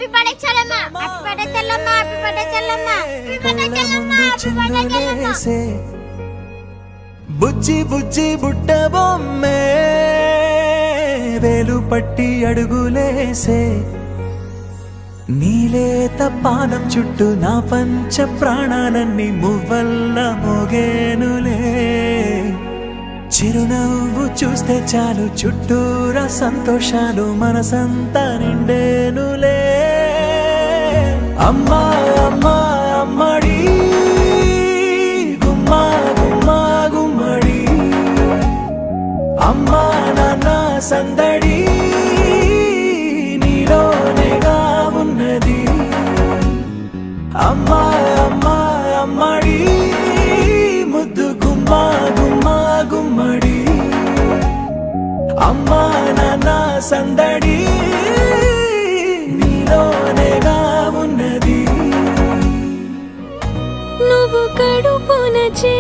Happy birthday చెల్లమ్మ, happy birthday చెల్లమ్మ, happy birthday చెల్లమ్మ, happy birthday చెల్లమ్మ, happy birthday చెల్లమ్మ. బుజ్జి బుజ్జి బుట్ట బొమ్మే వేలు పట్టి అడుగులేసే నీలేత పానం చుట్టూ నా పంచ ప్రాణాలన్నీ మువ్వల్ల మోగేనులే చిరునవ్వు చూస్తే చాలు చుట్టూరా సంతోషాలు మనసంతా నిండేనులే అమ్మా అమ్మా అమ్మడి గుమ్మా గుమ్మా గుమ్మడి అమ్మా నాన్న సందడి నీలోనేగా ఉన్నది అమ్మా అమ్మా అమ్మడి ముద్దు గుమ్మా గుమ్మా గుమ్మడి అమ్మా నాన్న సందడి నీలోనేగా ఉన్నది నువ్వు కడుపున చే